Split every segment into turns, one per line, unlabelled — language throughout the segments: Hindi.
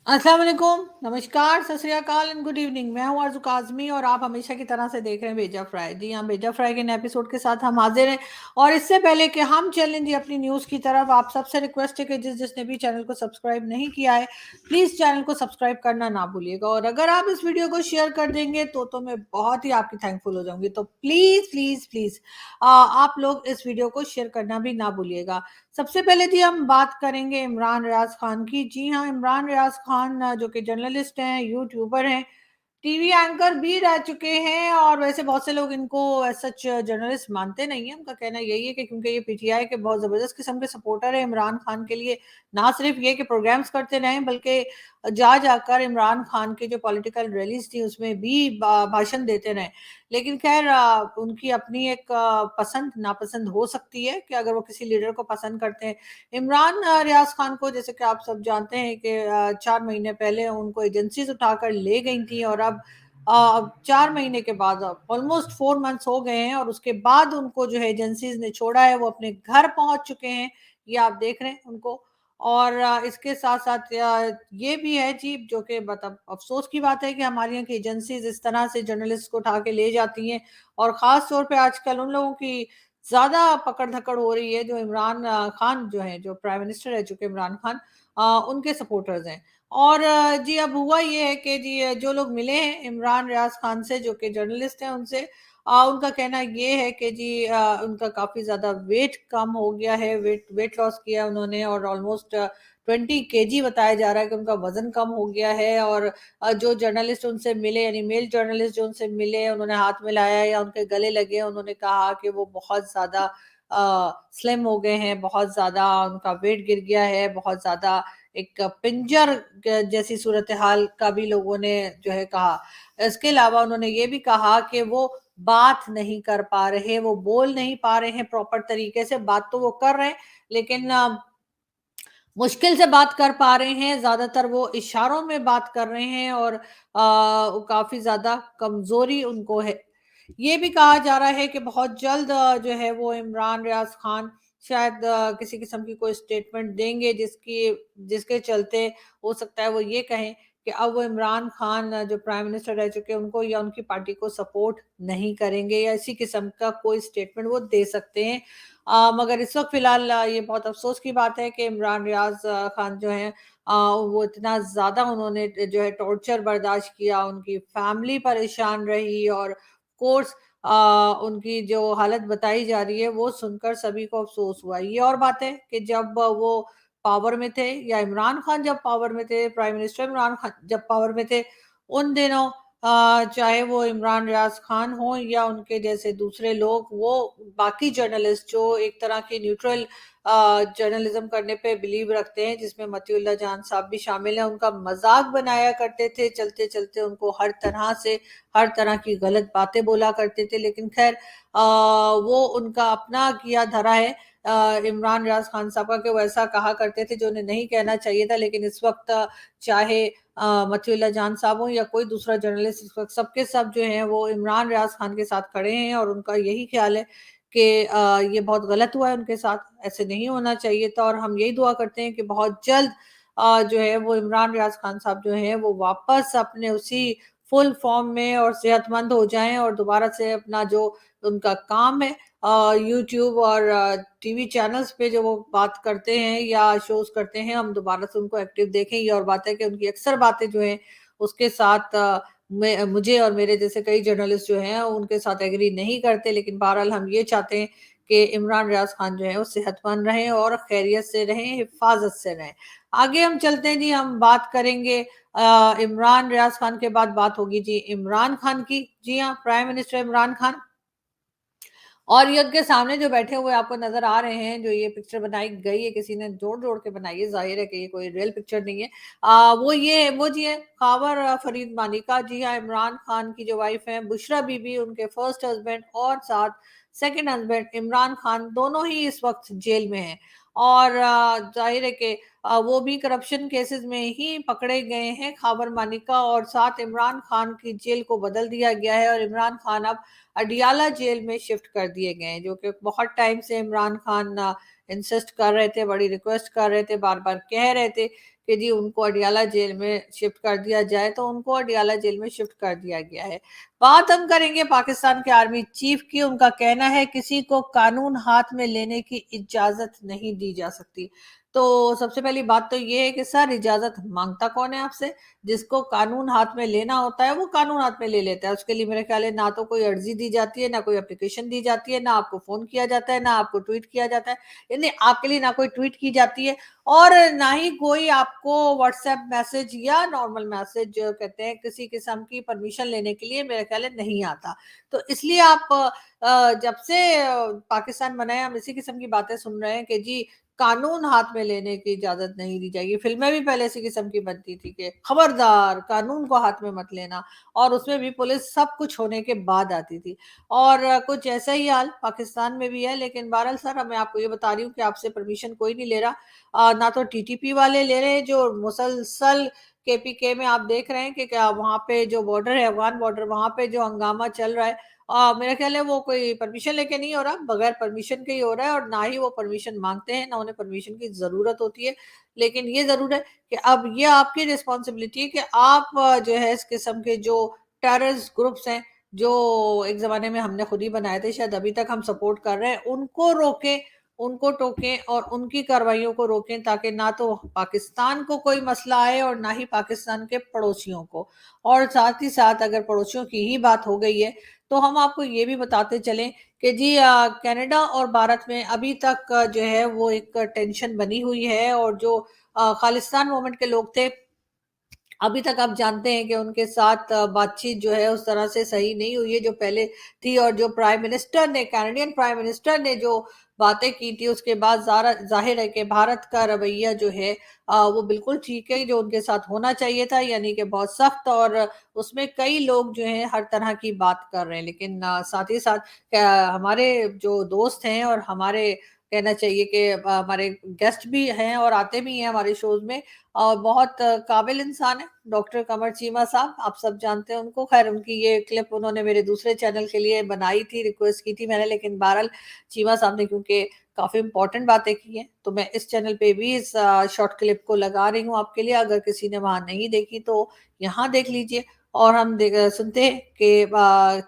अस्सलाम वालेकुम, नमस्कार, सत श्री अकाल एंड गुड इवनिंग। मैं हूँ आरज़ू काज़मी और आप हमेशा की तरह से देख रहे हैं भेजा फ्राई। जी हाँ, भेजा फ्राई के नए एपिसोड के साथ हम हाज़िर हैं और इससे पहले कि हम चलें जी अपनी न्यूज़ की तरफ, आप सबसे रिक्वेस्ट है कि जिसने भी चैनल को सब्सक्राइब नहीं किया है, प्लीज़ चैनल को सब्सक्राइब करना ना भूलिएगा और अगर आप इस वीडियो को शेयर कर देंगे तो मैं बहुत ही आपकी थैंकफुल हो जाऊँगी। तो प्लीज़, प्लीज़, प्लीज़ आप लोग इस वीडियो को शेयर करना भी ना भूलिएगा। सबसे पहले जी हम बात करेंगे इमरान रियाज खान की। जी हाँ, इमरान रियाज खान जो कि जर्नलिस्ट हैं, यूट्यूबर हैं, टीवी एंकर भी रह चुके हैं और वैसे बहुत से लोग इनको एज़ सच जर्नलिस्ट मानते नहीं हैं। उनका कहना यही है कि क्योंकि ये पीटीआई के बहुत ज़बरदस्त किस्म के सपोर्टर हैं इमरान खान के लिए, ना सिर्फ ये कि प्रोग्राम्स करते रहें बल्कि जा जाकर इमरान खान की जो पॉलिटिकल रैलीज़ थी उसमें भी भाषण देते रहें। लेकिन ख़ैर उनकी अपनी एक पसंद नापसंद हो सकती है कि अगर वो किसी लीडर को पसंद करते हैं। इमरान रियाज़ खान को जैसे कि आप सब जानते हैं कि 4 महीने पहले उनको एजेंसीज़ उठाकर ले गई थी और अब 4 महीने के बाद ऑलमोस्ट 4 मंथ्स हो गए हैं और उसके बाद उनको जो है एजेंसीज़ ने छोड़ा है, वो अपने घर पहुँच चुके हैं। ये आप देख रहे हैं उनको और इसके साथ-साथ ये भी है जी जो कि मतलब अफ़सोस की बात है कि हमारे यहाँ की एजेंसीज़ इस तरह से जर्नलिस्ट को उठा के ले जाती हैं और ख़ास तौर पे आजकल उन लोगों की ज़्यादा पकड़-धकड़ हो रही है जो इमरान खान जो हैं, जो प्राइम मिनिस्टर रह चुके इमरान खान उनके सपोर्टर्स हैं। और जी अब हुआ ये है कि जी जो लोग मिले हैं इमरान रियाज़ खान से जो कि जर्नलिस्ट हैं उनसे उनका कहना ये है कि जी उनका काफ़ी ज़्यादा वेट कम हो गया है, वेट वेट लॉस किया है उन्होंने और ऑलमोस्ट 20 केजी बताया जा रहा है कि उनका वज़न कम हो गया है और जो जर्नलिस्ट उनसे मिले यानी मेल जर्नलिस्ट जो उनसे मिले, उन्होंने हाथ मिलाया या उनके गले लगे, उन्होंने कहा कि वो बहुत ज़्यादा स्लिम हो गए हैं, बहुत ज़्यादा उनका वेट गिर गया है, बहुत ज़्यादा एक पिंजर जैसी सूरत-ए-हाल का भी लोगों ने जो है कहा। इसके अलावा उन्होंने ये भी कहा कि वो बात नहीं कर पा रहे, वो बोल नहीं पा रहे हैं प्रॉपर तरीके से, बात तो वो कर रहे हैं लेकिन मुश्किल से बात कर पा रहे हैं, ज़्यादातर वो इशारों में बात कर रहे हैं और काफ़ी ज़्यादा कमज़ोरी उनको है। ये भी कहा जा रहा है कि बहुत जल्द जो है वो इमरान रियाज़ खान शायद किसी किस्म की कोई स्टेटमेंट देंगे जिसके चलते हो सकता है वो ये कहें कि अब वो इमरान खान जो प्राइम मिनिस्टर रह चुके हैं उनको या उनकी पार्टी को सपोर्ट नहीं करेंगे या इसी किस्म का कोई स्टेटमेंट वो दे सकते हैं। मगर इस वक़्त फ़िलहाल ये बहुत अफ़सोस की बात है कि इमरान रियाज़ खान जो हैं वो इतना ज़्यादा उन्होंने जो है टॉर्चर बर्दाश्त किया, उनकी फ़ैमिली परेशान रही और कोर्स उनकी जो हालत बताई जा रही है वो सुनकर सभी को अफ़सोस हुआ। ये और बात है कि जब वो पावर में थे या इमरान खान जब पावर में थे, प्राइम मिनिस्टर इमरान खान जब पावर में थे, उन दिनों चाहे वो इमरान रियाज़ खान हों या उनके जैसे दूसरे लोग, वो बाकी जर्नलिस्ट जो एक तरह की न्यूट्रल जर्नलिज़्म करने पे बिलीव रखते हैं, जिसमें मतीउल्लाह जान साहब भी शामिल हैं, उनका मज़ाक बनाया करते थे, चलते-चलते उनको हर तरह से, हर तरह की गलत बातें बोला करते थे। लेकिन ख़ैर वो उनका अपना किया धरा है इमरान रियाज़ खान साहब का कि वो ऐसा कहा करते थे जो उन्हें नहीं कहना चाहिए था। लेकिन इस वक़्त चाहे मतीउल्लाह जान साहब हों या कोई दूसरा जर्नलिस्ट इस वक़्त सबके सब जो हैं वो इमरान रियाज़ खान के साथ खड़े हैं और उनका यही ख़्याल है कि ये बहुत गलत हुआ है उनके साथ, ऐसे नहीं होना चाहिए था और हम यही दुआ करते हैं कि बहुत जल्द जो है वो इमरान रियाज़ खान साहब जो हैं वो वापस अपने उसी फुल फ़ॉर्म में और सेहतमंद हो जाएँ और दोबारा से अपना जो उनका काम है यूट्यूब और टीवी चैनल्स पे जो वो बात करते हैं या शोज़ करते हैं, हम दोबारा से उनको एक्टिव देखें। ये और बात है कि उनकी अक्सर बातें जो हैं उसके साथ मैं मुझे और मेरे जैसे कई जर्नलिस्ट जो हैं उनके साथ एग्री नहीं करते, लेकिन बहरहाल हम ये चाहते हैं कि इमरान रियाज़ खान जो है वो सेहतमंद रहें और खैरियत से रहें, हिफ़ाज़त से रहें। आगे हम चलते हैं जी, हम बात करेंगे इमरान रियाज़ खान के बाद बात होगी जी इमरान खान की। जी हाँ, प्राइम मिनिस्टर इमरान खान और ये उनके सामने जो बैठे हुए आपको नज़र आ रहे हैं, जो ये पिक्चर बनाई गई है, किसी ने जोड़-जोड़ के बनाई है, ज़ाहिर है कि ये कोई रियल पिक्चर नहीं है। वो जी हैं ख़ावर फ़रीद मानिका। जी हाँ, इमरान खान की जो वाइफ़ हैं बुशरा बीबी, उनके फर्स्ट हस्बैंड और साथ सेकंड हस्बैंड इमरान खान, दोनों ही इस वक़्त जेल में हैं और ज़ाहिर है कि वो भी करप्शन केसेज़ में ही पकड़े गए हैं, ख़ावर मानिका और साथ इमरान खान की जेल को बदल दिया गया है और इमरान खान अब अडियाला जेल में शिफ्ट कर दिए गए हैं, जो कि बहुत टाइम से इमरान खान इंसिस्ट कर रहे थे, बड़ी रिक्वेस्ट कर रहे थे, बार-बार कह रहे थे कि जी उनको अडियाला जेल में शिफ्ट कर दिया जाए, तो उनको अडियाला जेल में शिफ्ट कर दिया गया है। बात हम करेंगे पाकिस्तान के आर्मी चीफ की। उनका कहना है किसी को कानून हाथ में लेने की इजाजत नहीं दी जा सकती। तो सबसे पहली बात तो ये है कि सर, इजाजत मांगता कौन है आपसे? जिसको कानून हाथ में लेना होता है वो कानून हाथ में ले लेता है। उसके लिए मेरे ख्याल है ना तो कोई अर्जी दी जाती है, ना कोई एप्लीकेशन दी जाती है, ना आपको फोन किया जाता है, ना आपको ट्वीट किया जाता है। यानी आपके लिए ना कोई ट्वीट की जाती है, और ना ही कोई आपको व्हाट्सएप मैसेज या नॉर्मल मैसेज जो कहते हैं किसी किस्म की परमिशन लेने के लिए मेरे ख्याल है नहीं आता। तो इसलिए आप जब से पाकिस्तान बना है हम इसी किस्म की बातें सुन रहे हैं कि जी कानून हाथ में लेने की इजाजत नहीं दी जाएगी। फिल्में भी पहले इसी किस्म की बनती थी कि खबरदार कानून को हाथ में मत लेना, और उसमें भी पुलिस सब कुछ होने के बाद आती थी। और कुछ ऐसा ही हाल पाकिस्तान में भी है। लेकिन बहरहाल सर, मैं आपको ये बता रही हूँ कि आपसे परमिशन कोई नहीं ले रहा। ना तो टीटीपी वाले ले रहे हैं, जो मुसलसल केपीके में आप देख रहे हैं कि क्या वहां पे जो बॉर्डर है, अफगान बॉर्डर, वहां पे जो हंगामा चल रहा है, मेरा ख्याल है वो कोई परमिशन लेके नहीं हो रहा, बगैर परमिशन के ही हो रहा है। और ना ही वो परमिशन मांगते हैं, ना उन्हें परमिशन की जरूरत होती है। लेकिन ये जरूर है कि अब ये आपकी रिस्पॉन्सिबिलिटी है कि आप जो है इस किस्म के जो टेररिस्ट ग्रुप्स हैं, जो एक जमाने में हमने खुद ही बनाए थे, शायद अभी तक हम सपोर्ट कर रहे हैं, उनको रोकें, उनको टोकें और उनकी कार्रवाइयों को रोकें, ताकि ना तो पाकिस्तान को कोई मसला आए और ना ही पाकिस्तान के पड़ोसियों को। और साथ ही साथ अगर पड़ोसियों की ही बात हो गई है, तो हम आपको ये भी बताते चलें कि जी कनाडा और भारत में अभी तक जो है वो एक टेंशन बनी हुई है। और जो खालिस्तान मूवमेंट के लोग थे, अभी तक आप जानते हैं कि उनके साथ बातचीत जो है उस तरह से सही नहीं हुई है जो पहले थी। और जो प्राइम मिनिस्टर ने, कैनेडियन प्राइम मिनिस्टर ने जो बातें की थी, उसके बाद जाहिर है कि भारत का रवैया जो है वो बिल्कुल ठीक है, जो उनके साथ होना चाहिए था, यानी कि बहुत सख्त। और उसमें कई लोग जो हैं हर तरह की बात कर रहे हैं। लेकिन साथ ही साथ हमारे जो दोस्त हैं, और हमारे कहना चाहिए कि हमारे गेस्ट भी हैं और आते भी हैं हमारे शोज में, और बहुत काबिल इंसान है डॉक्टर कमर चीमा साहब, आप सब जानते हैं उनको। खैर, उनकी ये क्लिप उन्होंने मेरे दूसरे चैनल के लिए बनाई थी, रिक्वेस्ट की थी मैंने, लेकिन बहरहाल चीमा साहब ने क्योंकि काफी इंपॉर्टेंट बातें की हैं, तो मैं इस चैनल पे भी इस शॉर्ट क्लिप को लगा रही हूँ आपके लिए। अगर किसी ने वहां नहीं देखी तो यहाँ देख लीजिए। और हम सुनते हैं कि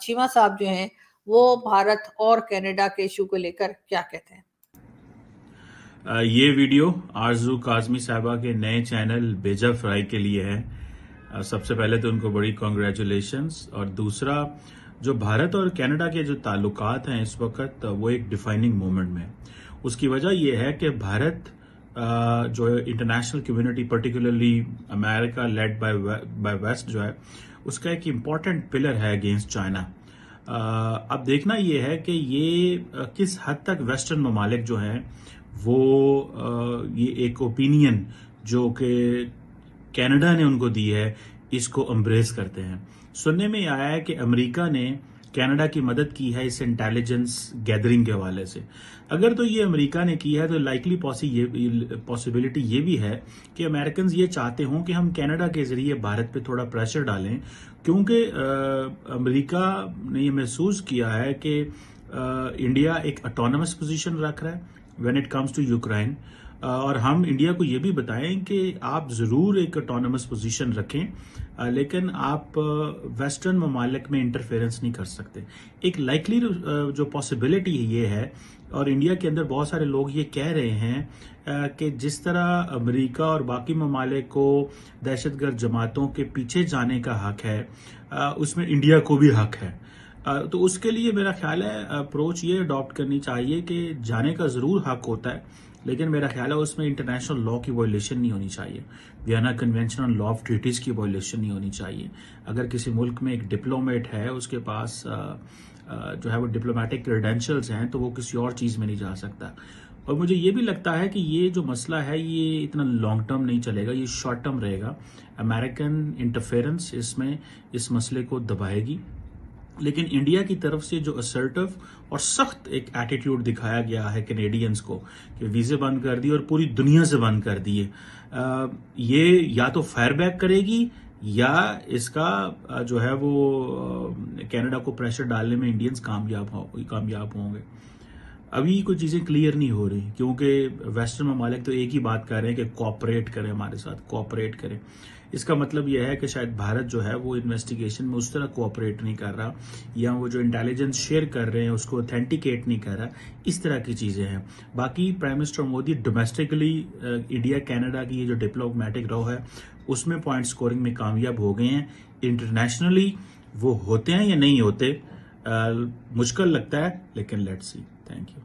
चीमा साहब जो हैं वो भारत और कनाडा के इशू को लेकर क्या कहते हैं।
ये वीडियो आरजू काजमी साहबा के नए चैनल बेजा फ्राई के लिए है। सबसे पहले तो उनको बड़ी कॉन्ग्रेचुलेशंस। और दूसरा, जो भारत और कनाडा के जो ताल्लुकात हैं इस वक्त, वो एक डिफाइनिंग मोमेंट में। उसकी वजह यह है कि भारत जो international community, particularly America led by West जो है, उसका एक इम्पॉर्टेंट पिलर है अगेंस्ट चाइना। अब देखना यह है कि ये किस हद तक वेस्टर्न ममालिक जो हैं वो ये एक ओपिनियन जो कि कनाडा ने उनको दी है, इसको एम्ब्रेस करते हैं। सुनने में आया है कि अमेरिका ने कनाडा की मदद की है इस इंटेलिजेंस गैदरिंग के हवाले से। अगर तो ये अमेरिका ने की है, तो लाइकली पॉसिबिलिटी ये भी है कि अमेरिकन ये चाहते हों कि हम कनाडा के जरिए भारत पे थोड़ा प्रेशर डालें, क्योंकि अमेरिका ने ये महसूस किया है कि इंडिया एक ऑटोनमस पोजीशन रख रहा है when it comes to Ukraine. और हम इंडिया को ये भी बताएं कि आप जरूर एक ऑटोनमस पोजीशन रखें, लेकिन आप वेस्टर्न ममालिक में इंटरफेरेंस नहीं कर सकते। एक लाइकली जो पॉसिबिलिटी ये है, और इंडिया के अंदर बहुत सारे लोग ये कह रहे हैं कि जिस तरह अमेरिका और बाकी ममालिक को दहशतगर्द जमातों के पीछे जाने का हक है, उसमें इंडिया को भी हक है। तो उसके लिए मेरा ख्याल है अप्रोच ये अडॉप्ट करनी चाहिए कि जाने का जरूर हक होता है, लेकिन मेरा ख्याल है उसमें इंटरनेशनल लॉ की वायलेशन नहीं होनी चाहिए, Vienna convention on law of treaties की वायलेशन नहीं होनी चाहिए। अगर किसी मुल्क में एक डिप्लोमेट है, उसके पास जो है वो डिप्लोमेटिक क्रेडेंशियल्स हैं, तो वो किसी और चीज में नहीं जा सकता। और मुझे ये भी लगता है कि ये जो मसला है ये इतना लॉन्ग टर्म नहीं चलेगा, ये शॉर्ट टर्म रहेगा। अमेरिकन इंटरफेरेंस इसमें इस मसले को दबाएगी, लेकिन इंडिया की तरफ से जो असर्टिव और सख्त एक एटीट्यूड दिखाया गया है कैनेडियंस को कि वीजे बंद कर दिए और पूरी दुनिया से बंद कर दिए, ये या तो फायर बैक करेगी या इसका जो है वो कनाडा को प्रेशर डालने में इंडियंस कामयाब होंगे। अभी कोई चीज़ें क्लियर नहीं हो रही, क्योंकि वेस्टर्न ममालिक तो एक ही बात कर रहे हैं कि कोऑपरेट करें, हमारे साथ कोऑपरेट करें। इसका मतलब यह है कि शायद भारत जो है वो इन्वेस्टिगेशन में उस तरह कोऑपरेट नहीं कर रहा, या वो जो इंटेलिजेंस शेयर कर रहे हैं उसको ऑथेंटिकेट नहीं कर रहा। इस तरह की चीज़ें हैं। बाकी prime minister Modi domestically India Canada की ये जो डिप्लोमेटिक रो है उसमें पॉइंट स्कोरिंग में कामयाब हो गए हैं। इंटरनेशनली वो होते हैं या नहीं होते, मुश्किल लगता है, लेकिन लेट्स सी। थैंक यू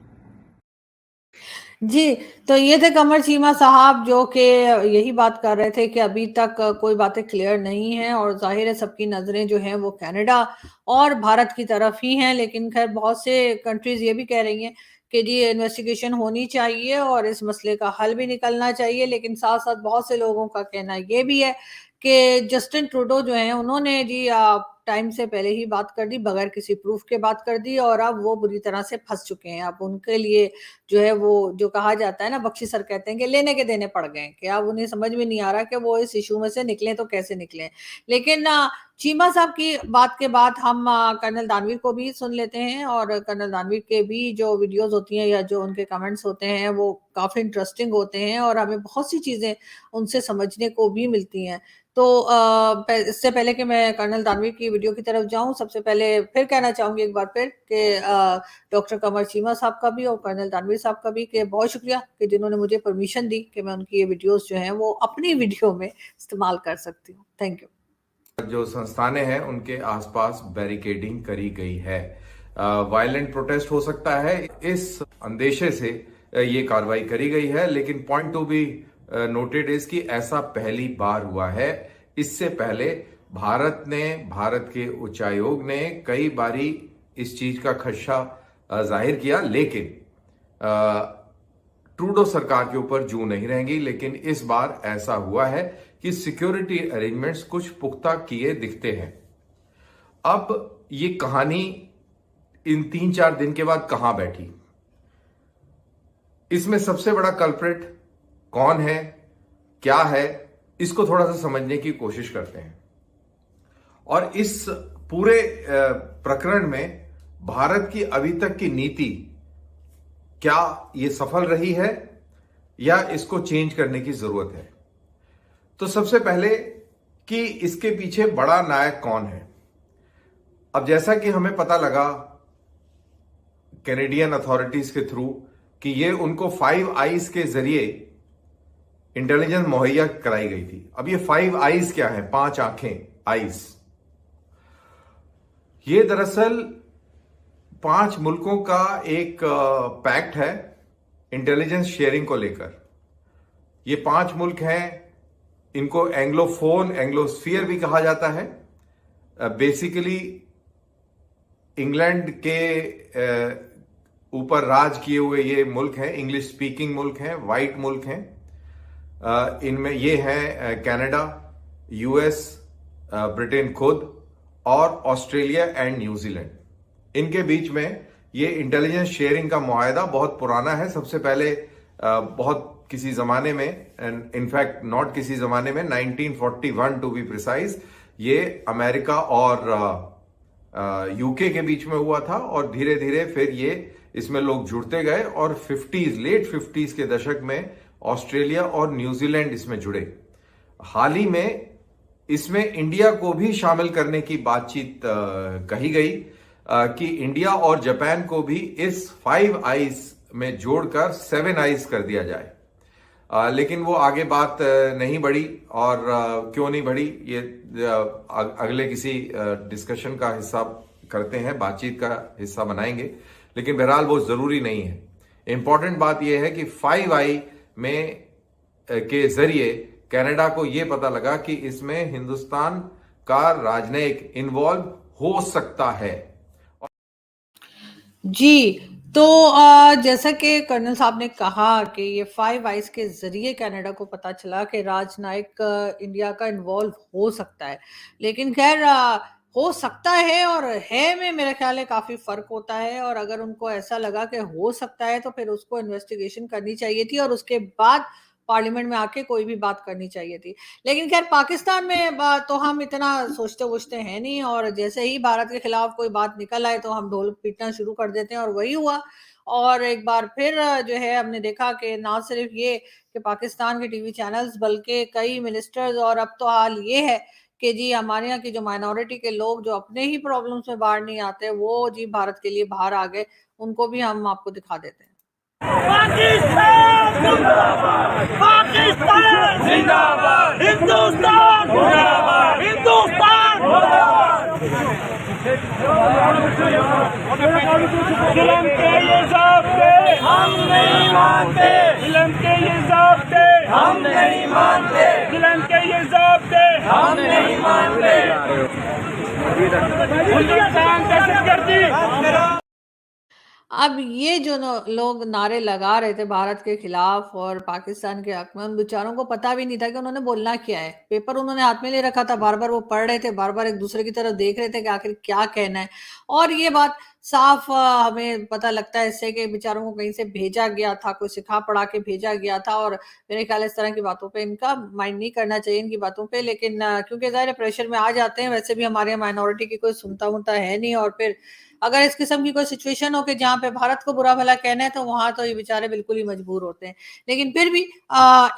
जी, तो ये थे कमर चीमा साहब जो कि यही बात कर रहे थे कि अभी तक कोई बातें क्लियर नहीं हैं और ज़ाहिर है सबकी नज़रें जो हैं वो कनाडा और भारत की तरफ ही हैं। लेकिन खैर बहुत से कंट्रीज़ ये भी कह रही हैं कि जी इन्वेस्टिगेशन होनी चाहिए और इस मसले का हल भी निकलना चाहिए। लेकिन साथ-साथ बहुत से लोगों का कहना ये भी है कि जस्टिन ट्रूडो जो हैं उन्होंने जी टाइम से पहले ही बात कर दी, बगैर किसी प्रूफ के बात कर दी और अब वो बुरी तरह से फँस चुके हैं। अब उनके लिए जो है वो जो कहा जाता है ना, बख्शी सर कहते हैं कि लेने के देने पड़ गए कि अब उन्हें समझ में नहीं आ रहा कि वो इस इशू में से निकलें तो कैसे निकलें। लेकिन चीमा साहब की बात के बाद हम कर्नल दानवीर को भी सुन लेते हैं और कर्नल दानवीर के भी जो वीडियोस होती हैं या जो उनके कमेंट्स होते हैं वो काफी इंटरेस्टिंग होते हैं और हमें बहुत सी चीजें उनसे समझने को भी मिलती हैं। तो इससे पहले कि मैं कर्नल दानवीर की वीडियो की तरफ जाऊं, सबसे पहले फिर कहना चाहूंगी एक बार फिर कि डॉक्टर कमर चीमा साहब का भी और कर्नल दानवीर साहब का भी कि बहुत शुक्रिया कि जिन्होंने मुझे परमिशन दी कि मैं उनकी ये वीडियोस जो हैं वो अपनी वीडियो में इस्तेमाल कर सकती हूँ। Thank you.
जो संस्थानें हैं उनके आसपास बैरिकेडिंग करी गई है। वायलेंट प्रोटेस्ट हो सकता है, इस अंदेशे से ये कार्रवाई करी गई है। लेकिन point to be noted is कि ऐसा पहली बार हुआ है। इससे पहले भारत के उच्चायोग ने कई बारी इस चीज का खदशा जाहिर किया, लेकिन ट्रूडो सरकार के ऊपर जू नहीं रहेंगी। लेकिन इस बार ऐसा हुआ है कि सिक्योरिटी अरेंजमेंट्स कुछ पुख्ता किए दिखते हैं। अब ये कहानी इन 3-4 दिन के बाद कहां बैठी, इसमें सबसे बड़ा कल्प्रिट कौन है, क्या है, इसको थोड़ा सा समझने की कोशिश करते हैं। और इस पूरे प्रकरण में भारत की अभी तक की नीति क्या ये सफल रही है या इसको चेंज करने की जरूरत है। तो सबसे पहले कि इसके पीछे बड़ा नायक कौन है। अब जैसा कि हमें पता लगा कैनेडियन अथॉरिटीज के थ्रू कि ये उनको 5 आईज के जरिए इंटेलिजेंस मुहैया कराई गई थी। अब ये 5 आईज क्या है, 5 आंखें, आईज, ये दरअसल 5 मुल्कों का एक पैक्ट है इंटेलिजेंस शेयरिंग को लेकर। ये 5 मुल्क हैं, इनको एंग्लोफोन, एंग्लोस्फीयर भी कहा जाता है। बेसिकली इंग्लैंड के ऊपर राज किए हुए ये मुल्क हैं, इंग्लिश स्पीकिंग मुल्क हैं, वाइट मुल्क हैं। इनमें ये हैं कनाडा, यूएस, ब्रिटेन खुद और ऑस्ट्रेलिया एंड न्यूजीलैंड। इनके बीच में ये इंटेलिजेंस शेयरिंग का मुआहदा बहुत पुराना है। सबसे पहले बहुत किसी जमाने में, इनफैक्ट नॉट किसी जमाने में, 1941 टू बी प्रिसाइज, ये अमेरिका और यूके के बीच में हुआ था। और धीरे धीरे फिर ये इसमें लोग जुड़ते गए और लेट 50s के दशक में ऑस्ट्रेलिया और न्यूजीलैंड इसमें जुड़े। हाल ही में इसमें इंडिया को भी शामिल करने की बातचीत कही गई कि इंडिया और जापान को भी इस 5 आईज में जोड़कर 7 आईज कर दिया जाए। लेकिन वो आगे बात नहीं बढ़ी। और क्यों नहीं बढ़ी, ये अगले किसी डिस्कशन का हिस्सा करते हैं, बातचीत का हिस्सा बनाएंगे। लेकिन बहरहाल वो जरूरी नहीं है। इंपॉर्टेंट बात यह है कि 5 आई में के जरिए कनाडा को यह पता लगा कि इसमें हिंदुस्तान का राजनयिक इन्वॉल्व हो सकता है।
जी, तो जैसा कि कर्नल साहब ने कहा कि ये 5 आईज के जरिए कनाडा को पता चला कि राजनयिक इंडिया का इन्वॉल्व हो सकता है। लेकिन खैर हो सकता है और है में मेरा ख्याल है काफी फर्क होता है। और अगर उनको ऐसा लगा कि हो सकता है तो फिर उसको इन्वेस्टिगेशन करनी चाहिए थी और उसके बाद पार्लियामेंट में आके कोई भी बात करनी चाहिए थी। लेकिन खैर पाकिस्तान में तो हम इतना सोचते वोचते हैं नहीं, और जैसे ही भारत के खिलाफ कोई बात निकल आए तो हम ढोल पीटना शुरू कर देते हैं और वही हुआ। और एक बार फिर जो है हमने देखा कि ना सिर्फ ये कि पाकिस्तान के टीवी चैनल्स बल्कि कई मिनिस्टर्स, और अब तो हाल ये है कि जी हमारे यहाँ की जो माइनॉरिटी के लोग जो अपने ही प्रॉब्लम्स में बाहर नहीं आते, वो जी भारत के लिए बाहर आ गए। उनको भी हम आपको दिखा देते हैं।
पाकिस्तान जिंदाबाद, पाकिस्तान जिंदाबाद, हिंदुस्तान जिंदाबाद, हिंदुस्तान फिल्म के ये ज़ाब्ते हम नहीं मानते, फिल्म के ये ज़ाब्ते हम नहीं मानते, फिल्म के ये ज़ाब्ते हम नहीं मानते। हिंदुस्तान दहशतगर्दी।
अब ये जो लोग नारे लगा रहे थे भारत के खिलाफ और पाकिस्तान के हक में, उन बेचारों को पता भी नहीं था कि उन्होंने बोलना क्या है। पेपर उन्होंने हाथ में ले रखा था, बार बार वो पढ़ रहे थे, बार बार एक दूसरे की तरफ देख रहे थे कि आखिर क्या कहना है। और ये बात साफ हमें पता लगता है इससे कि बेचारों को कहीं से भेजा गया था, कोई सिखा पढ़ा के भेजा गया था। और मेरे ख्याल इस तरह की बातों पे इनका माइंड नहीं करना चाहिए, इनकी बातों पे। लेकिन क्योंकि ज़ाहिर प्रेशर में आ जाते हैं, वैसे भी हमारे यहाँ माइनॉरिटी की कोई सुनता वुनता है नहीं। और फिर अगर इस किस्म की कोई सिचुएशन हो कि जहाँ पे भारत को बुरा भला कहना है, तो वहां तो ये बेचारे बिल्कुल ही मजबूर होते हैं। लेकिन फिर भी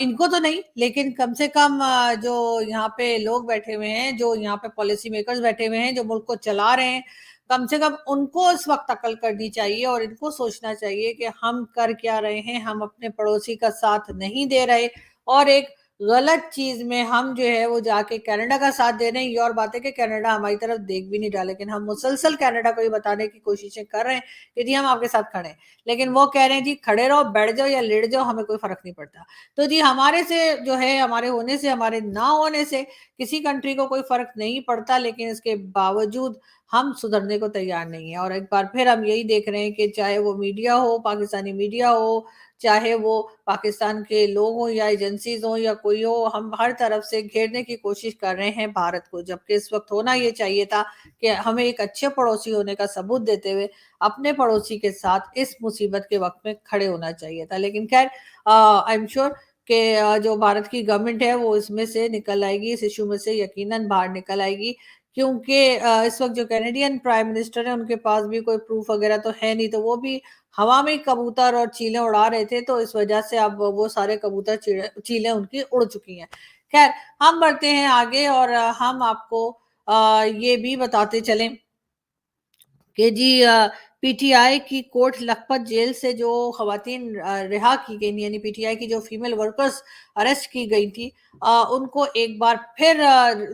इनको तो नहीं, लेकिन कम से कम जो यहाँ पे लोग बैठे हुए हैं, जो यहाँ पे पॉलिसी मेकर्स बैठे हुए हैं, जो मुल्क को चला रहे हैं, कम से कम उनको इस वक्त अकल करनी चाहिए और इनको सोचना चाहिए कि हम कर क्या रहे हैं। हम अपने पड़ोसी का साथ नहीं दे रहे, और एक गलत चीज में हम जो है वो जाके कनाडा का साथ दे रहे हैं। ये और बात है कि कनाडा हमारी तरफ देख भी नहीं रहा, लेकिन हम मुसलसल कनाडा को ये बताने की कोशिशें कर रहे हैं कि जी हम आपके साथ खड़े हैं। लेकिन वो कह रहे हैं जी खड़े रहो, बैठ जाओ या लेट जाओ, हमें कोई फर्क नहीं पड़ता। तो जी हमारे से जो है, हमारे होने से, हमारे ना होने से किसी कंट्री को कोई फर्क नहीं पड़ता, लेकिन इसके बावजूद हम सुधरने को तैयार नहीं है। और एक बार फिर हम यही देख रहे हैं कि चाहे वो मीडिया हो, पाकिस्तानी मीडिया हो, चाहे वो पाकिस्तान के लोग हों या एजेंसीज हों या कोई हो, हम हर तरफ से घेरने की कोशिश कर रहे हैं भारत को। जबकि इस वक्त होना ये चाहिए था कि हमें एक अच्छे पड़ोसी होने का सबूत देते हुए अपने पड़ोसी के साथ इस मुसीबत के वक्त में खड़े होना चाहिए था। लेकिन खैर आई एम श्योर कि जो भारत की गवर्नमेंट है वो इसमें से निकल आएगी, इस इशू में से यकीनन बाहर निकल आएगी। क्योंकि इस वक्त जो कैनेडियन प्राइम मिनिस्टर है, उनके पास भी कोई प्रूफ वगैरह तो है नहीं, तो वो भी हवा में कबूतर और चीलें उड़ा रहे थे। तो इस वजह से अब वो सारे कबूतर चीलें उनकी उड़ चुकी हैं। खैर हम बढ़ते हैं आगे, और हम आपको ये भी बताते चलें कि जी पीटीआई की कोट लखपत जेल से जो खवातीन रिहा की गई, यानी पीटीआई की जो फीमेल वर्कर्स अरेस्ट की गई थी, उनको एक बार फिर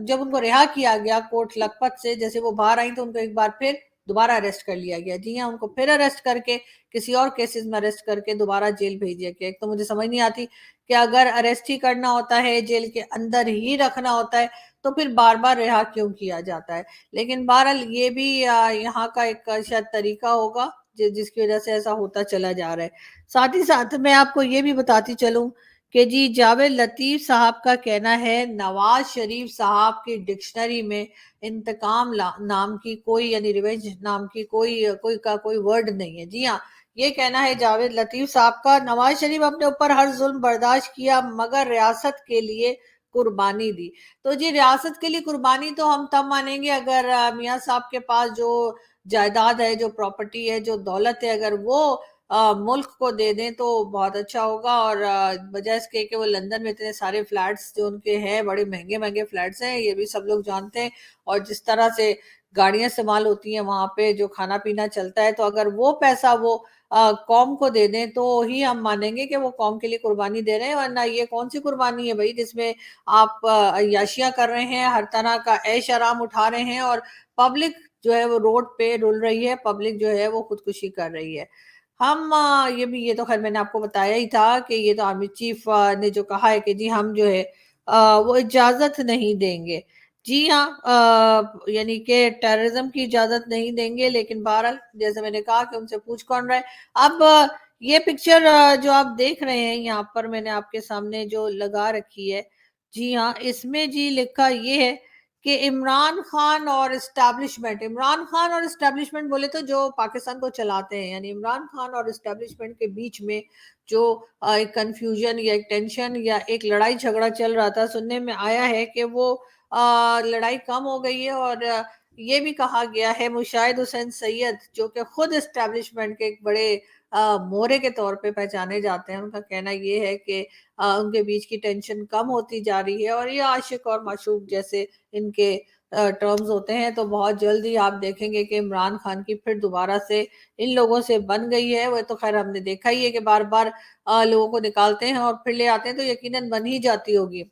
जब उनको रिहा किया गया कोट लखपत से, जैसे वो बाहर आई तो उनको एक बार फिर दोबारा अरेस्ट कर लिया गया। जी हाँ, उनको फिर अरेस्ट करके किसी और केसेस में अरेस्ट करके दोबारा जेल भेज दिया गया। एक तो मुझे समझ नहीं आती कि अगर अरेस्ट ही करना होता है, जेल के अंदर ही रखना होता है, तो फिर बार बार रिहा क्यों किया जाता है। लेकिन बहरहाल ये भी यहाँ का एक शायद तरीका होगा जिसकी वजह से ऐसा होता चला जा रहा है। साथ ही साथ मैं आपको ये भी बताती चलूं कि जी जावेद लतीफ साहब का कहना है नवाज शरीफ साहब की डिक्शनरी में इंतकाम नाम की कोई, यानी रिवेंज नाम की कोई वर्ड नहीं है। जी हाँ, ये कहना है जावेद लतीफ साहब का। नवाज शरीफ अपने ऊपर हर जुल्म बर्दाश्त किया मगर रियासत के लिए कुर्बानी दी। तो जी रियासत के लिए कुर्बानी तो हम तब मानेंगे अगर मियाँ साहब के पास जो जायदाद है, जो प्रॉपर्टी है, जो दौलत है, अगर वो मुल्क को दे दें तो बहुत अच्छा होगा। और बजाय इसके कि वो लंदन में इतने सारे फ्लैट्स जो उनके हैं, बड़े महंगे महंगे फ्लैट्स हैं, ये भी सब लोग जानते हैं। और जिस तरह से गाड़ियां इस्तेमाल होती हैं वहां पे, जो खाना पीना चलता है, तो अगर वो पैसा वो कौम को दे दें तो ही हम मानेंगे कि वो कौम के लिए कुर्बानी दे रहे हैं। वरना ये कौन सी कुर्बानी है भाई, जिसमें आप अय्याशियां कर रहे हैं, हर तरह का ऐश आराम उठा रहे हैं, और पब्लिक जो है वो रोड पे रुल रही है, पब्लिक जो है वो खुदकुशी कर रही है। हम ये तो खैर मैंने आपको बताया ही था कि ये तो आर्मी चीफ ने जो कहा है कि जी हम जो है वो इजाजत नहीं देंगे। जी हाँ, यानी कि टेररिज्म की इजाजत नहीं देंगे। लेकिन बहरहाल जैसे मैंने कहा कि उनसे पूछ कौन रहा है। अब ये पिक्चर जो आप देख रहे हैं यहाँ पर, मैंने आपके सामने जो लगा रखी है, जी हाँ, इसमें जी लिखा ये है कि इमरान खान और इस्टेब्लिशमेंट, इमरान खान और इस्टेब्लिशमेंट बोले तो जो पाकिस्तान को चलाते हैं, यानी इमरान खान और इस्टेब्लिशमेंट के बीच में जो एक कंफ्यूजन या एक टेंशन या एक लड़ाई झगड़ा चल रहा था, सुनने में आया है कि वो लड़ाई कम हो गई है। और ये भी कहा गया है मुशाहिद हुसैन सैयद, जो कि खुद इस्टेब्लिशमेंट के एक बड़े मोहरे के तौर पे पहचाने जाते हैं। उनका कहना ये है कि उनके बीच की टेंशन कम होती जा रही है और ये आशिक और माशूक जैसे इनके टर्म्स होते हैं। तो बहुत जल्दी आप देखेंगे कि इमरान खान की फिर दोबारा से इन लोगों से बन गई है। वो तो खैर हमने देखा ही है कि बार-बार लोगों को निकालते हैं और फिर ले आते हैं, तो यकीनन बन ही जाती होगी।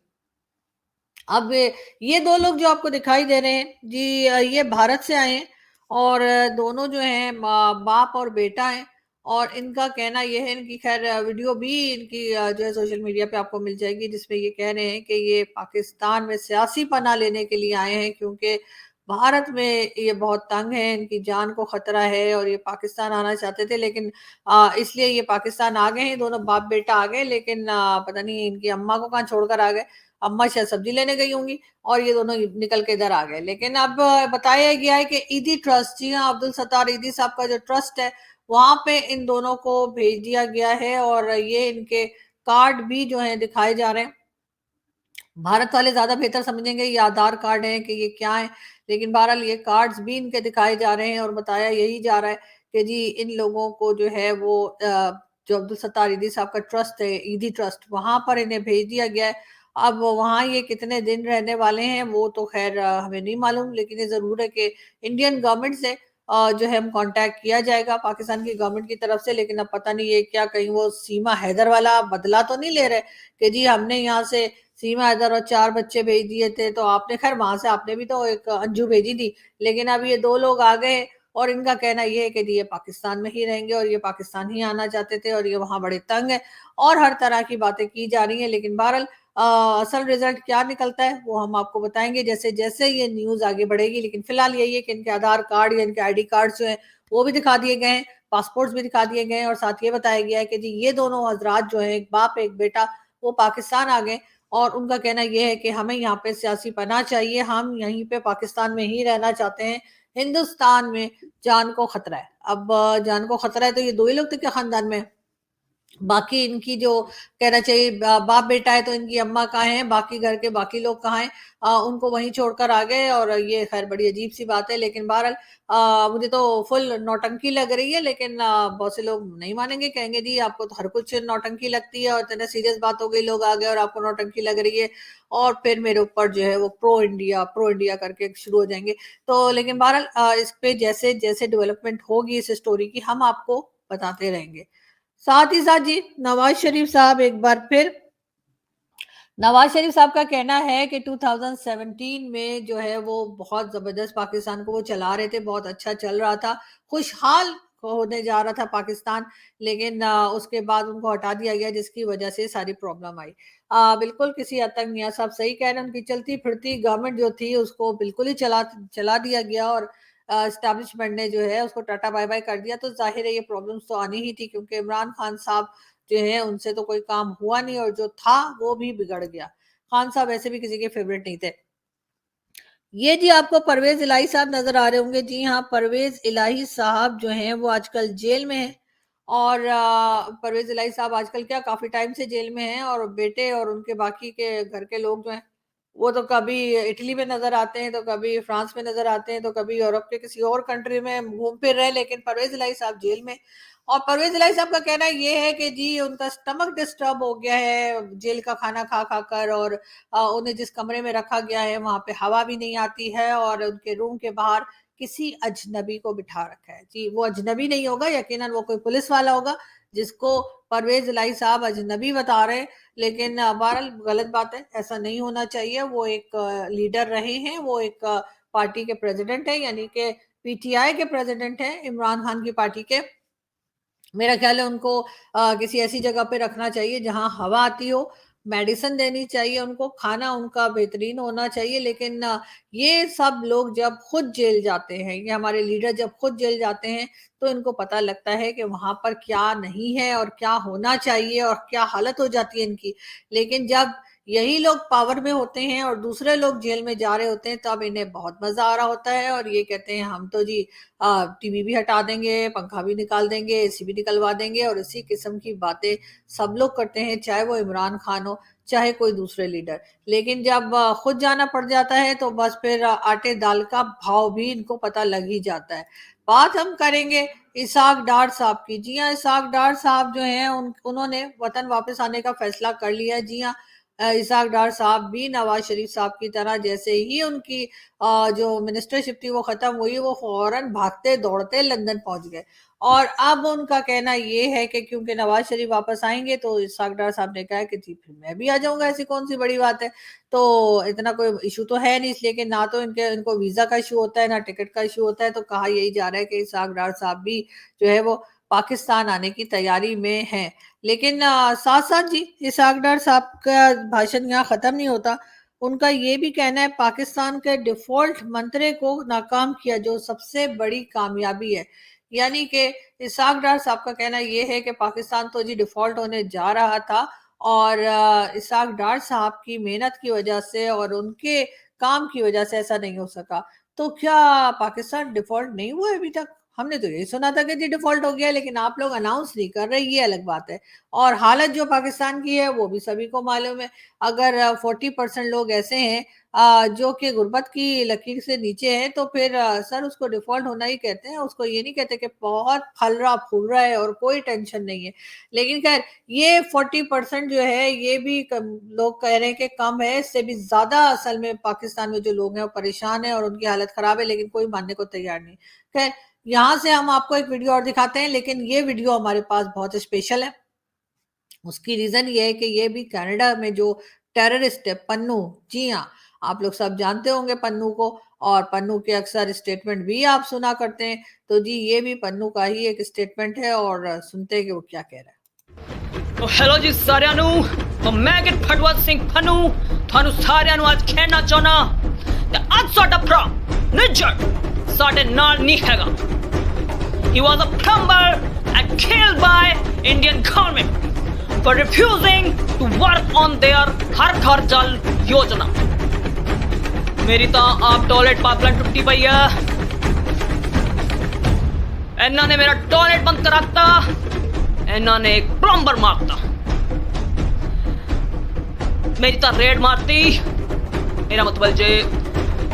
अब ये 2 लोग जो आपको दिखाई दे रहे हैं जी, ये भारत से आए हैं और दोनों जो हैं बाप और बेटा हैं और इनका कहना ये है, इनकी खैर वीडियो भी इनकी जो है सोशल मीडिया पे आपको मिल जाएगी, जिसमें ये कह रहे हैं कि ये पाकिस्तान में सियासी पनाह लेने के लिए आए हैं क्योंकि भारत में ये बहुत तंग है, इनकी जान को खतरा है और ये पाकिस्तान आना चाहते थे, लेकिन इसलिए ये पाकिस्तान आ गए हैं। दोनों बाप बेटा आ गए, लेकिन पता नहीं इनकी अम्मा को कहाँ छोड़कर आ गए। अम्मा शायद सब्जी लेने गई होंगी और ये दोनों निकल के इधर आ गए। लेकिन अब बताया गया है कि ईदी ट्रस्ट, जी हाँ, अब्दुल सत्तार ईदी साहब का जो ट्रस्ट है वहां पे इन दोनों को भेज दिया गया है और ये इनके कार्ड भी जो है दिखाए जा रहे हैं। भारत वाले ज्यादा बेहतर समझेंगे ये आधार कार्ड है कि ये क्या है, लेकिन बहरहाल ये कार्ड्स भी इनके दिखाए जा रहे हैं और बताया यही जा रहा है कि जी इन लोगों को जो है वो जो अब्दुल सत्तार ईदी साहब का ट्रस्ट है, ईदी ट्रस्ट, वहां पर इन्हें भेज दिया गया है। अब वहां ये कितने दिन रहने वाले हैं वो तो खैर हमें नहीं मालूम, लेकिन ये जरूर है कि इंडियन गवर्नमेंट से जो है हम कांटेक्ट किया जाएगा पाकिस्तान की गवर्नमेंट की तरफ से। लेकिन अब पता नहीं ये क्या कहीं वो सीमा हैदर वाला बदला तो नहीं ले रहे कि जी हमने यहाँ से सीमा हैदर और 4 बच्चे भेज दिए थे, तो आपने खैर वहां से आपने भी तो एक अंजू भेजी थी, लेकिन अब ये 2 लोग आ गए और इनका कहना ये है कि जी ये पाकिस्तान में ही रहेंगे और ये पाकिस्तान ही आना चाहते थे और ये वहां बड़े तंग है और हर तरह की बातें की जा रही हैं। लेकिन बहरहाल असल रिजल्ट क्या निकलता है वो हम आपको बताएंगे जैसे जैसे ये न्यूज आगे बढ़ेगी। लेकिन फिलहाल यही है कि इनके आधार कार्ड या इनके आईडी कार्ड जो है वो भी दिखा दिए गए हैं, पासपोर्ट भी दिखा दिए गए हैं और साथ ये बताया गया है कि जी ये दोनों हजरात जो है, एक बाप एक बेटा, वो पाकिस्तान आ गए और उनका कहना ये है कि हमें यहाँ पे सियासी पनाह चाहिए, हम यहीं पे पाकिस्तान में ही रहना चाहते हैं, हिंदुस्तान में जान को खतरा है। अब जान को खतरा है तो ये 2 ही लोग थे क्या खानदान में? बाकी इनकी जो कहना चाहिए बाप बेटा है तो इनकी अम्मा कहाँ है, बाकी घर के बाकी लोग कहाँ हैं? उनको वहीं छोड़कर आ गए और ये खैर बड़ी अजीब सी बात है। लेकिन बहरहाल मुझे तो फुल नौटंकी लग रही है, लेकिन बहुत से लोग नहीं मानेंगे, कहेंगे जी आपको तो हर कुछ नौटंकी लगती है और इतने सीरियस बात हो गई, लोग आ गए और आपको नौटंकी लग रही है और फिर मेरे ऊपर जो है वो प्रो इंडिया करके शुरू हो जाएंगे। तो लेकिन बहरहाल इस पे जैसे जैसे डेवलपमेंट होगी इस स्टोरी की हम आपको बताते रहेंगे। साथ ही साथ जी नवाज शरीफ साहब एक बार फिर, नवाज शरीफ साहब का कहना है कि 2017 में जो है वो बहुत जबरदस्त पाकिस्तान को वो चला रहे थे, बहुत अच्छा चल रहा था, खुशहाल होने जा रहा था पाकिस्तान, लेकिन उसके बाद उनको हटा दिया गया जिसकी वजह से सारी प्रॉब्लम आई। बिल्कुल किसी हद तक मियाँ साहब सही कह रहे हैं, उनकी चलती फिरती गवर्नमेंट जो थी उसको बिल्कुल ही चला चला दिया गया और एस्टैब्लिशमेंट ने जो है उसको टाटा बाय बाय कर दिया। तो जाहिर है ये प्रॉब्लम्स तो आनी ही थी क्योंकि इमरान खान साहब जो है उनसे तो कोई काम हुआ नहीं और जो था वो भी बिगड़ गया। खान साहब ऐसे भी किसी के फेवरेट नहीं थे। ये जी आपको परवेज इलाही साहब नजर आ रहे होंगे। जी हाँ, परवेज इलाही साहब जो हैं वो आजकल जेल में हैं और परवेज इलाही साहब आजकल क्या काफी टाइम से जेल में हैं और बेटे और उनके बाकी के घर के लोग जो हैं वो तो कभी इटली में नजर आते हैं, तो कभी फ्रांस में नजर आते हैं, तो कभी यूरोप के किसी और कंट्री में घूम फिर रहे, लेकिन परवेज इलाही साहब जेल में। और परवेज इलाही साहब का कहना ये है कि जी उनका स्टमक डिस्टर्ब हो गया है जेल का खाना खा खा कर और उन्हें जिस कमरे में रखा गया है वहां पे हवा भी नहीं आती है और उनके रूम के बाहर किसी अजनबी को बिठा रखा है। जी वो अजनबी नहीं होगा, यकीनन वो कोई पुलिस वाला होगा जिसको परवेज इलाही साहब अजनबी बता रहे हैं। लेकिन बहरहाल गलत बात है, ऐसा नहीं होना चाहिए। वो एक लीडर रहे हैं, वो एक पार्टी के प्रेसिडेंट है, यानी कि पीटीआई के प्रेसिडेंट हैं, इमरान खान की पार्टी के। मेरा ख्याल है उनको किसी ऐसी जगह पे रखना चाहिए जहां हवा आती हो, मेडिसिन देनी चाहिए उनको, खाना उनका बेहतरीन होना चाहिए। लेकिन ये सब लोग जब खुद जेल जाते हैं, ये हमारे लीडर जब खुद जेल जाते हैं तो इनको पता लगता है कि वहां पर क्या नहीं है और क्या होना चाहिए और क्या हालत हो जाती है इनकी। लेकिन जब यही लोग पावर में होते हैं और दूसरे लोग जेल में जा रहे होते हैं तब इन्हें बहुत मजा आ रहा होता है और ये कहते हैं हम तो जी टीवी भी हटा देंगे, पंखा भी निकाल देंगे, एसी भी निकलवा देंगे और इसी किस्म की बातें सब लोग करते हैं, चाहे वो इमरान खान हो चाहे कोई दूसरे लीडर। लेकिन जब खुद जाना पड़ जाता है तो बस फिर आटे दाल का भाव भी इनको पता लग ही जाता है। बात हम करेंगे इसाक डार साहब की। जी हाँ, इसाक डार साहब जो हैं उन्होंने वतन वापस आने का फैसला कर लिया। जी हाँ, इसाक डार साहब भी नवाज शरीफ साहब की तरह जैसे ही उनकी जो मिनिस्टरशिप थी वो खत्म हुई, वो फौरन भागते दौड़ते लंदन पहुंच गए। और अब उनका कहना ये है कि क्योंकि नवाज शरीफ वापस आएंगे तो इसाक डार साहब ने कहा कि जी फिर मैं भी आ जाऊंगा, ऐसी कौन सी बड़ी बात है। तो इतना कोई इशू तो है नहीं, इसलिए कि ना तो इनको वीजा का इशू होता है ना टिकट का इशू होता है। तो कहा यही जा रहा है कि इसाक डार साहब भी जो है वो पाकिस्तान आने की तैयारी में हैं। लेकिन साथ साथ जी इसाक डार साहब का भाषण यहाँ खत्म नहीं होता। उनका ये भी कहना है पाकिस्तान के डिफॉल्ट मंत्रे को नाकाम किया, जो सबसे बड़ी कामयाबी है। यानी कि इसाक डार साहब का कहना ये है कि पाकिस्तान तो जी डिफॉल्ट होने जा रहा था और इसाक डार साहब की मेहनत की वजह से और उनके काम की वजह से ऐसा नहीं हो सका। तो क्या पाकिस्तान डिफॉल्ट नहीं हुआ अभी तक? हमने तो यही सुना था कि जी डिफॉल्ट हो गया, लेकिन आप लोग अनाउंस नहीं कर रहे, ये अलग बात है। और हालत जो पाकिस्तान की है वो भी सभी को मालूम है। अगर 40% लोग ऐसे हैं जो कि गुर्बत की लकीर से नीचे हैं, तो फिर सर उसको डिफॉल्ट होना ही कहते हैं। उसको ये नहीं कहते कि बहुत फल रहा फूल रहा है और कोई टेंशन नहीं है। लेकिन खैर ये 40% जो है ये भी लोग कह रहे हैं कि कम है, इससे भी ज्यादा असल में पाकिस्तान में जो लोग हैं वो परेशान है और उनकी हालत खराब है, लेकिन कोई मानने को तैयार नहीं। खैर यहाँ से हम आपको एक वीडियो और दिखाते हैं, लेकिन ये वीडियो हमारे पास बहुत स्पेशल है। उसकी रीजन ये है कि ये भी कनाडा में जो टेररिस्ट है पन्नू, जी हाँ, आप लोग सब जानते होंगे पन्नू को, और पन्नू के अक्सर स्टेटमेंट भी आप सुना करते हैं। तो जी ये भी पन्नू का ही एक स्टेटमेंट है और सुनते हैं कि वो क्या कह रहा है।
हेलो जी सारिਆਂ ਨੂੰ, तो मैं फटवत सिंह पन्नू ਤੁਹਾਨੂੰ ਸਾਰਿਆਂ ਨੂੰ ਅੱਜ ਕਹਿਣਾ ਚਾਹਣਾ ਤੇ ਅੱਜ ਸਾਡਾ ਭਰਾ ਨਿੱਜਰ ਸਾਡੇ ਨਾਲ ਨਹੀਂ ਹੈਗਾ। He was a plumber and killed by Indian government for refusing to work on their हर घर जल योजना। मेरी तो आप टॉयलेट पाइपलाइन टूटी पई है, ਇਹਨਾਂ ਨੇ मेरा टॉयलेट बंद कराता, ਇਹਨਾਂ ਨੇ एक प्लम्बर मारता, मेरी तो रेड मारती। मेरा मतलब जे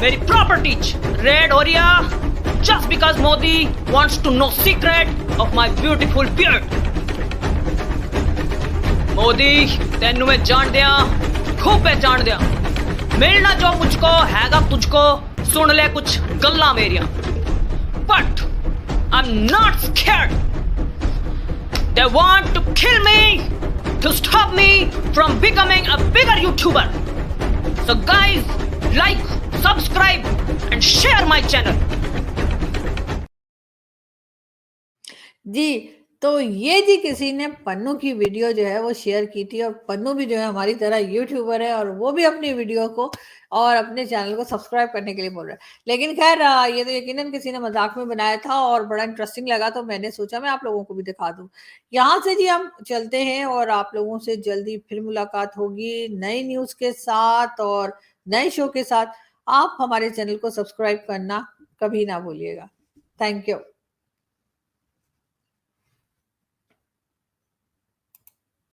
मेरी प्रॉपर्टी रेड हो रही है just because Modi wants to know secret of my beautiful beard। Modi तेनू मैं जान दिया, खूब पहचान दिया, मिलना जो मुझको हैगा तुझको, सुन ले कुछ गल्ला मेरिया। But I'm not scared। They want to kill me to stop me from becoming a bigger YouTuber। So guys, like, subscribe and share my channel।
जी तो ये जी किसी ने पन्नू की वीडियो जो है वो शेयर की थी, और पन्नू भी जो है हमारी तरह यूट्यूबर है और वो भी अपनी वीडियो को और अपने चैनल को सब्सक्राइब करने के लिए बोल रहा है। लेकिन खैर ये तो यकीनन किसी ने मजाक में बनाया था और बड़ा इंटरेस्टिंग लगा, तो मैंने सोचा मैं आप लोगों को भी दिखा दूं। यहाँ से जी हम चलते हैं और आप लोगों से जल्दी फिर मुलाकात होगी नई न्यूज के साथ और नए शो के साथ। आप हमारे चैनल को सब्सक्राइब करना कभी ना भूलिएगा। Thank you.